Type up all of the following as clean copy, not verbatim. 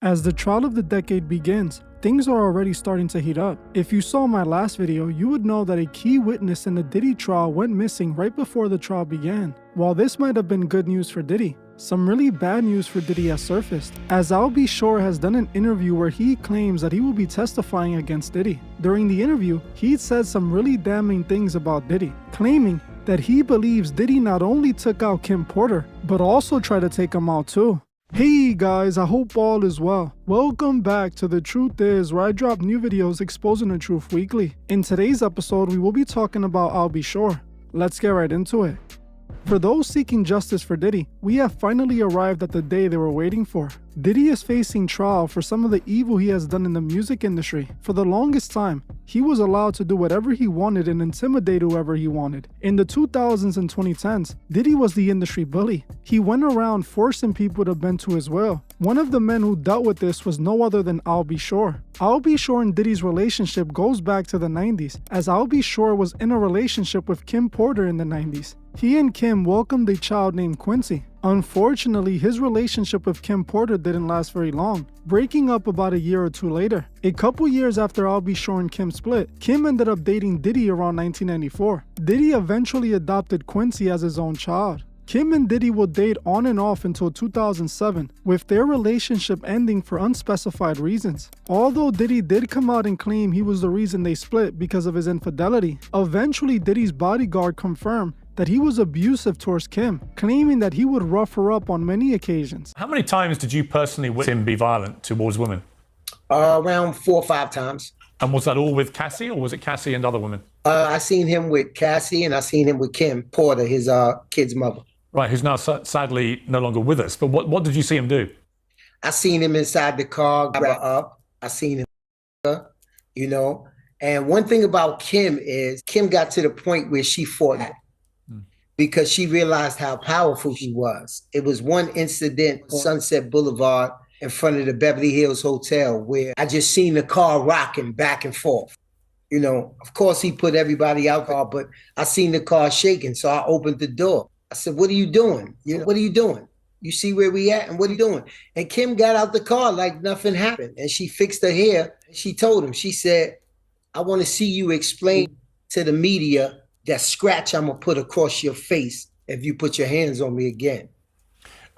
As the trial of the decade begins, things are already starting to heat up. If you saw my last video, you would know that a key witness in the Diddy trial went missing right before the trial began. While this might have been good news for Diddy, some really bad news for Diddy has surfaced, as I'll Be Sure has done an interview where he claims that he will be testifying against Diddy. During the interview, he said some really damning things about Diddy, claiming that he believes Diddy not only took out Kim Porter, but also tried to take him out too. Hey guys, I hope all is well. Welcome back to The Truth Is, where I drop new videos exposing the truth weekly. In today's episode, we will be talking about I'll Be Sure. Let's get right into it. For those seeking justice for Diddy, we have finally arrived at the day they were waiting for. Diddy is facing trial for some of the evil he has done in the music industry. For the longest time, he was allowed to do whatever he wanted and intimidate whoever he wanted. In the 2000s and 2010s, Diddy was the industry bully. He went around forcing people to bend to his will. One of the men who dealt with this was no other than I'll Be Sure. I'll Be Sure and Diddy's relationship goes back to the 90s, as I'll Be Sure was in a relationship with Kim Porter in the 90s. He and Kim welcomed a child named Quincy. Unfortunately, his relationship with Kim Porter didn't last very long, breaking up about a year or two later. A couple years after I'll Be Sure and Kim split, Kim ended up dating Diddy around 1994. Diddy eventually adopted Quincy as his own child. Kim and Diddy would date on and off until 2007, with their relationship ending for unspecified reasons. Although Diddy did come out and claim he was the reason they split because of his infidelity, eventually Diddy's bodyguard confirmed that he was abusive towards Kim, claiming that he would rough her up on many occasions. How many times did you personally witness him be violent towards women? Around 4 or 5 times. And was that all with Cassie, or was it Cassie and other women? I seen him with Cassie, and I seen him with Kim Porter, his kid's mother. Right, who's now sadly no longer with us. But what did you see him do? I seen him inside the car, grab her up. I seen him, you know. And one thing about Kim is Kim got to the point where she fought him because she realized how powerful she was. It was one incident on Sunset Boulevard in front of the Beverly Hills Hotel where I just seen the car rocking back and forth. You know, of course he put everybody out there, but I seen the car shaking, so I opened the door. I said, "What are you doing? What are you doing? You see where we at and what are you doing?" And Kim got out the car like nothing happened. And she fixed her hair. She told him, she said, "I want to see you explain to the media that scratch I'm gonna put across your face if you put your hands on me again."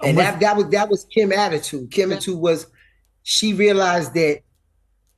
And that was Kim's attitude. Kim's attitude was, she realized that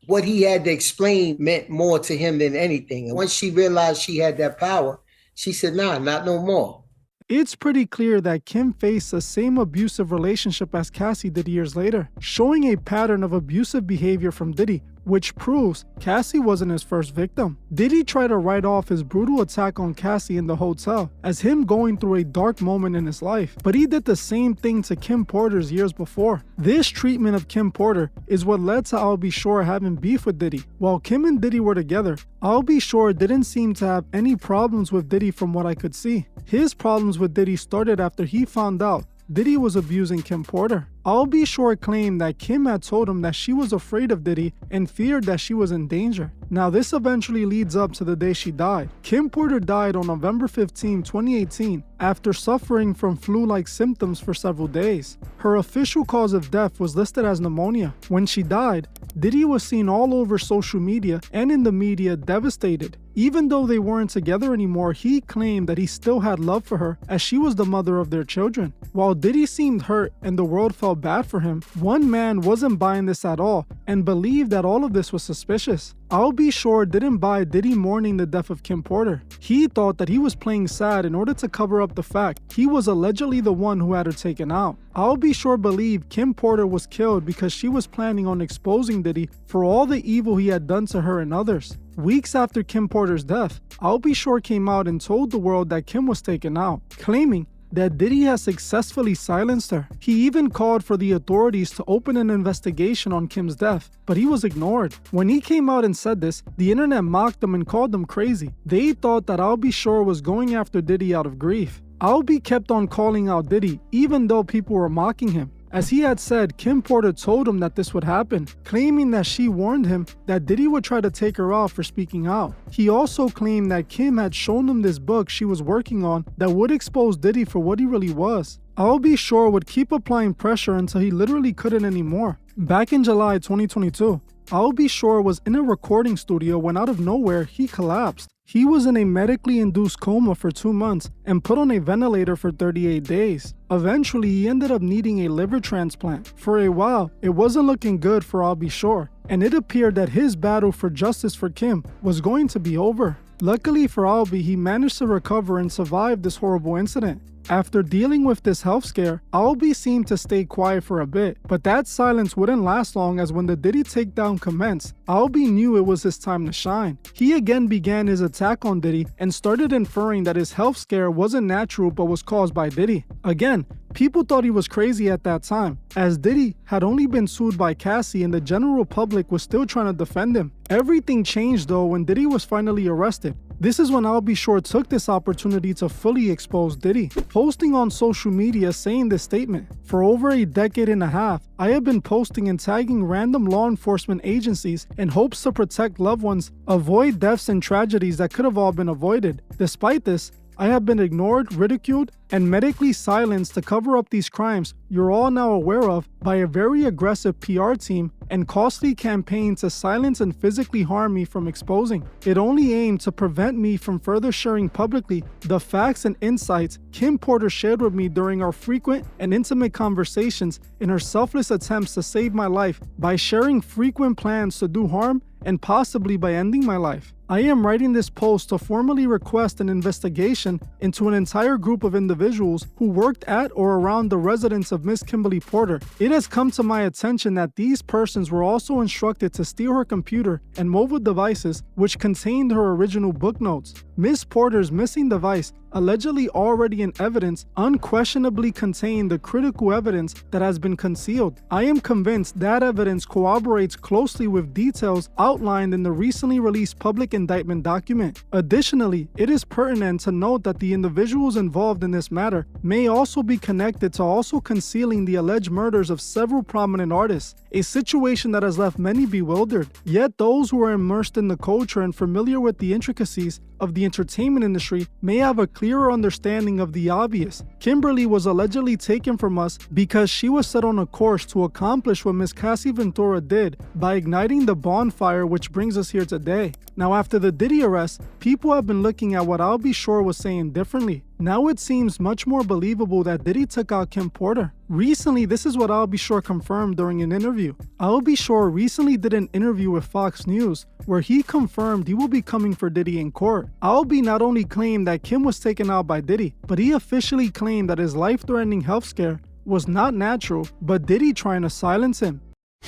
what he had to explain meant more to him than anything. And once she realized she had that power, she said, "Nah, not no more." It's pretty clear that Kim faced the same abusive relationship as Cassie did years later, showing a pattern of abusive behavior from Diddy, which proves Cassie wasn't his first victim. Diddy tried to write off his brutal attack on Cassie in the hotel as him going through a dark moment in his life, but he did the same thing to Kim Porter's years before. This treatment of Kim Porter is what led to I'll Be Sure having beef with Diddy. While Kim and Diddy were together, I'll Be Sure didn't seem to have any problems with Diddy from what I could see. His problems with Diddy started after he found out Diddy was abusing Kim Porter. I'll Be Sure claimed that Kim had told him that she was afraid of Diddy and feared that she was in danger. Now this eventually leads up to the day she died. Kim Porter died on November 15, 2018 after suffering from flu-like symptoms for several days. Her official cause of death was listed as pneumonia. When she died, Diddy was seen all over social media and in the media devastated. Even though they weren't together anymore, he claimed that he still had love for her as she was the mother of their children. While Diddy seemed hurt and the world felt bad for him, one man wasn't buying this at all and believed that all of this was suspicious. I'll Be Sure didn't buy Diddy mourning the death of Kim Porter. He thought that he was playing sad in order to cover up the fact he was allegedly the one who had her taken out. I'll Be Sure believed Kim Porter was killed because she was planning on exposing Diddy for all the evil he had done to her and others. Weeks after Kim Porter's death, I'll Be Sure came out and told the world that Kim was taken out, claiming that Diddy has successfully silenced her. He even called for the authorities to open an investigation on Kim's death, but he was ignored. When he came out and said this, the internet mocked him and called him crazy. They thought that I'll Be Sure was going after Diddy out of grief. I'll Be kept on calling out Diddy even though people were mocking him. As he had said, Kim Porter told him that this would happen, claiming that she warned him that Diddy would try to take her out for speaking out. He also claimed that Kim had shown him this book she was working on that would expose Diddy for what he really was. I'll Be Sure would keep applying pressure until he literally couldn't anymore. Back in July 2022, I'll Be Sure was in a recording studio when out of nowhere he collapsed. He was in a medically induced coma for 2 months and put on a ventilator for 38 days. Eventually, he ended up needing a liver transplant. For a while, it wasn't looking good for I'll Be Sure, and it appeared that his battle for justice for Kim was going to be over. Luckily for Albie, he managed to recover and survive this horrible incident. After dealing with this health scare, Albie seemed to stay quiet for a bit, but that silence wouldn't last long, as when the Diddy takedown commenced, Albie knew it was his time to shine. He again began his attack on Diddy and started inferring that his health scare wasn't natural but was caused by Diddy. Again, people thought he was crazy at that time, as Diddy had only been sued by Cassie and the general public was still trying to defend him. Everything changed though when Diddy was finally arrested. This is when I'll Be Sure took this opportunity to fully expose Diddy, posting on social media saying this statement: "For over a decade and a half, I have been posting and tagging random law enforcement agencies in hopes to protect loved ones, avoid deaths and tragedies that could have all been avoided. Despite this, I have been ignored, ridiculed, and medically silenced to cover up these crimes you're all now aware of by a very aggressive PR team and costly campaign to silence and physically harm me from exposing. It only aimed to prevent me from further sharing publicly the facts and insights Kim Porter shared with me during our frequent and intimate conversations in her selfless attempts to save my life by sharing frequent plans to do harm and possibly by ending my life. I am writing this post to formally request an investigation into an entire group of individuals who worked at or around the residence of Miss Kimberly Porter. It has come to my attention that these persons were also instructed to steal her computer and mobile devices which contained her original book notes. Miss Porter's missing device, allegedly already in evidence, unquestionably contained the critical evidence that has been concealed. I am convinced that evidence corroborates closely with details outlined in the recently released public indictment document. Additionally, it is pertinent to note that the individuals involved in this matter may also be connected to also concealing the alleged murders of several prominent artists, a situation that has left many bewildered. Yet those who are immersed in the culture and familiar with the intricacies of the entertainment industry may have a clearer understanding of the obvious. Kimberly was allegedly taken from us because she was set on a course to accomplish what Miss Cassie Ventura did by igniting the bonfire which brings us here today. Now, after the Diddy arrest, people have been looking at what I'll Be Sure was saying differently. Now it seems much more believable that Diddy took out Kim Porter. Recently, this is what I'll Be Sure confirmed during an interview. I'll Be Sure recently did an interview with Fox News where he confirmed he will be coming for Diddy in court. I'll Be not only claimed that Kim was taken out by Diddy, but he officially claimed that his life-threatening health scare was not natural, but Diddy trying to silence him.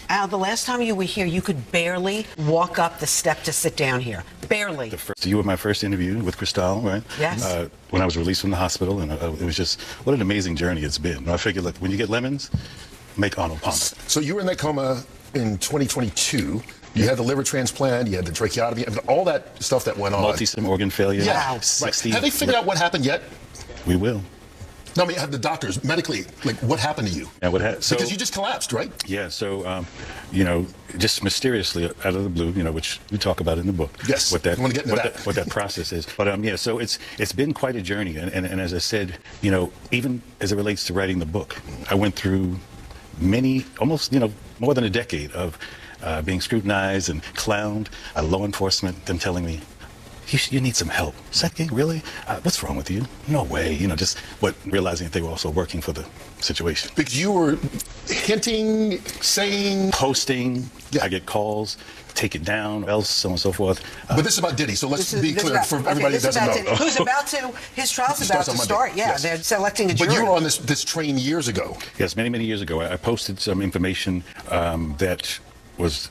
Al, the last time you were here, you could barely walk up the step to sit down here. Barely. You were my first interview with Cristal, right? Yes. When I was released from the hospital, and it was just, what an amazing journey it's been. I figured, look, when you get lemons, make Arnold Palmer. So you were in that coma in 2022. You had the liver transplant, you had the tracheotomy, all that stuff that went on. Multi-system organ failure. Yeah, 60. Right. Have they figured out what happened yet? We will. No, I mean, have the doctors, medically, like, what happened to you? And because you just collapsed, right? Yeah, so, just mysteriously out of the blue, which we talk about in the book. Yes, what that, I want to get into that. What that process is. But, so it's been quite a journey. And as I said, even as it relates to writing the book, I went through almost, more than a decade of being scrutinized and clowned, law enforcement, them telling me, you need some help. Second, really? What's wrong with you? No way. Realizing that they were also working for the situation. Because you were hinting, saying, posting. Yeah. I get calls, take it down, else, so on and so forth. But this is about Diddy, so let's be clear for everybody that doesn't know. Who's about to, his trial's about to start. Yeah, yes. They're selecting a jury. But you were on this train years ago. Yes, many, many years ago. I posted some information that was,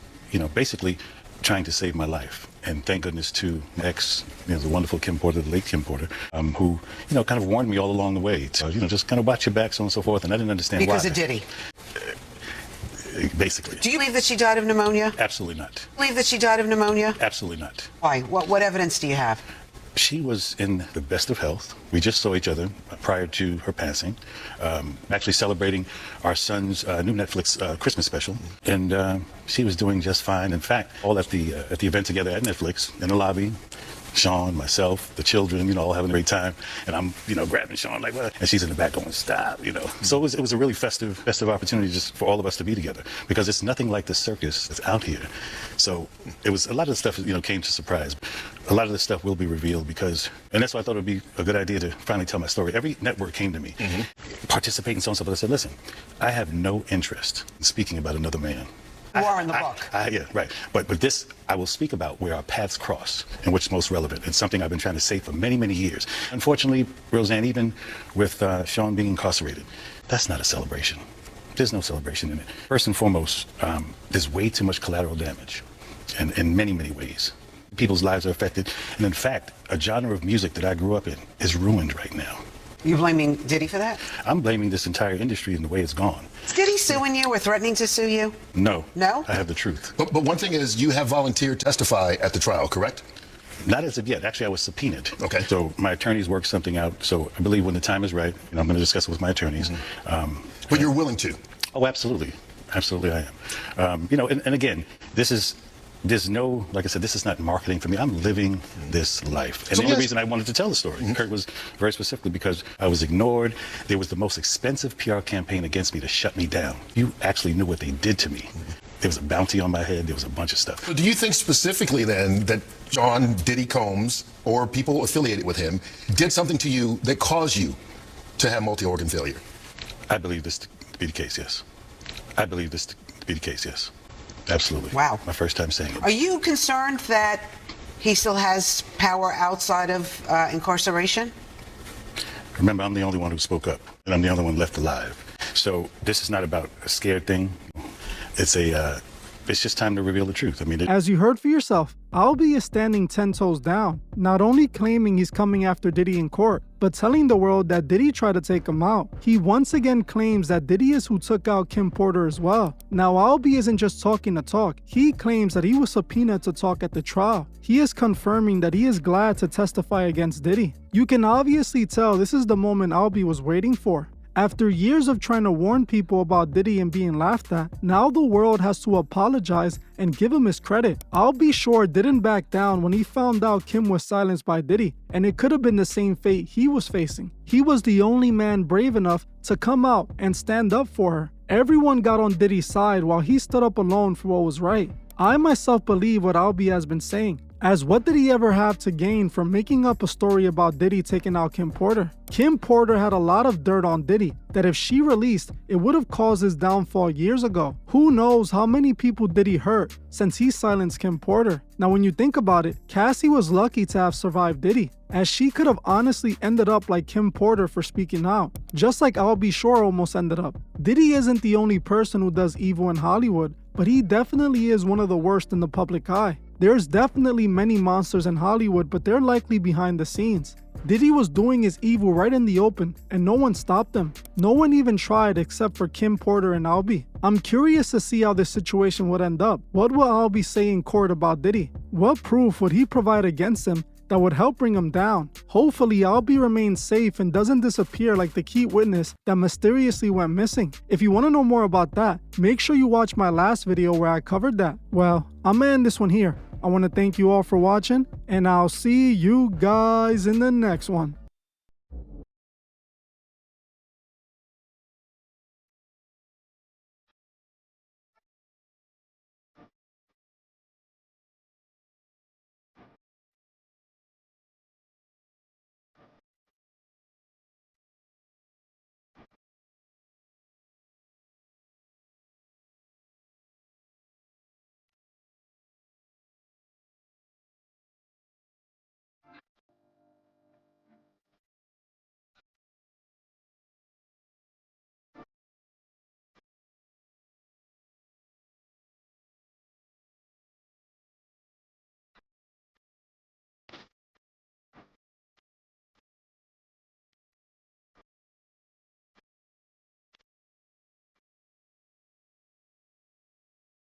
basically trying to save my life. And thank goodness to ex, the wonderful Kim Porter, the late Kim Porter, who, kind of warned me all along the way to, just kind of watch your back, so on and so forth. And I didn't understand why. Because of Diddy. Basically. Do you believe that she died of pneumonia? Absolutely not. Believe that she died of pneummonia? Absolutely not. Why? What evidence do you have? She was in the best of health. We just saw each other prior to her passing, actually celebrating our son's new Netflix Christmas special, and she was doing just fine. In fact, all at the event together at Netflix in the lobby, Sean, myself, the children, all having a great time. And I'm, grabbing Sean like, what? And she's in the back going, stop, So it was a really festive opportunity just for all of us to be together, because it's nothing like the circus that's out here. So it was a lot of the stuff, came to surprise. A lot of the stuff will be revealed and that's why I thought it would be a good idea to finally tell my story. Every network came to me, participate in so and so, but I said, listen, I have no interest in speaking about another man. You are in the book. Yeah, right. But this, I will speak about where our paths cross and what's most relevant. It's something I've been trying to say for many, many years. Unfortunately, Roseanne, even with Sean being incarcerated, that's not a celebration. There's no celebration in it. First and foremost, there's way too much collateral damage, and in many, many ways. People's lives are affected. And in fact, a genre of music that I grew up in is ruined right now. You blaming Diddy for that? I'm blaming this entire industry and the way it's gone. Is Diddy suing you or threatening to sue you? No. No? I have the truth. But one thing is, you have volunteered to testify at the trial, correct? Not as of yet. Actually, I was subpoenaed. Okay. So my attorneys worked something out. So I believe when the time is right, I'm going to discuss it with my attorneys. But you're willing to? Oh, absolutely. Absolutely, I am. And again, there's no, like I said, this is not marketing for me. I'm living this life. And So the only reason I wanted to tell the story, Kurt, was very specifically because I was ignored. There was the most expensive PR campaign against me to shut me down. You actually knew what they did to me. There was a bounty on my head. There was a bunch of stuff. So do you think specifically then that John Diddy Combs or people affiliated with him did something to you that caused you to have multi-organ failure? I believe this to be the case, yes. I believe this to be the case, yes. Absolutely. Wow. My first time saying it. Are you concerned that he still has power outside of incarceration? Remember, I'm the only one who spoke up, and I'm the only one left alive. So this is not about a scared thing. It's just time to reveal the truth. As you heard for yourself, Albee is standing 10 toes down, not only claiming he's coming after Diddy in court, but telling the world that Diddy tried to take him out. He once again claims that Diddy is who took out Kim Porter as well. Now, Albee isn't just talking to talk. He claims that he was subpoenaed to talk at the trial. He is confirming that he is glad to testify against Diddy. You can obviously tell this is the moment Albee was waiting for. After years of trying to warn people about Diddy and being laughed at, now the world has to apologize and give him his credit. Albee Shore didn't back down when he found out Kim was silenced by Diddy, and it could have been the same fate he was facing. He was the only man brave enough to come out and stand up for her. Everyone got on Diddy's side while he stood up alone for what was right. I myself believe what Albee has been saying. As what did he ever have to gain from making up a story about Diddy taking out Kim Porter? Kim Porter had a lot of dirt on Diddy that if she released, it would have caused his downfall years ago. Who knows how many people Diddy hurt since he silenced Kim Porter? Now when you think about it, Cassie was lucky to have survived Diddy, as she could have honestly ended up like Kim Porter for speaking out, just like Albee Shore almost ended up. Diddy isn't the only person who does evil in Hollywood, but he definitely is one of the worst in the public eye. There's definitely many monsters in Hollywood, but they're likely behind the scenes. Diddy was doing his evil right in the open, and no one stopped him. No one even tried except for Kim Porter and Albee. I'm curious to see how this situation would end up. What will Albee say in court about Diddy? What proof would he provide against him that would help bring him down? Hopefully, Albee remains safe and doesn't disappear like the key witness that mysteriously went missing. If you want to know more about that, make sure you watch my last video where I covered that. Well, I'm gonna end this one here. I want to thank you all for watching, and I'll see you guys in the next one.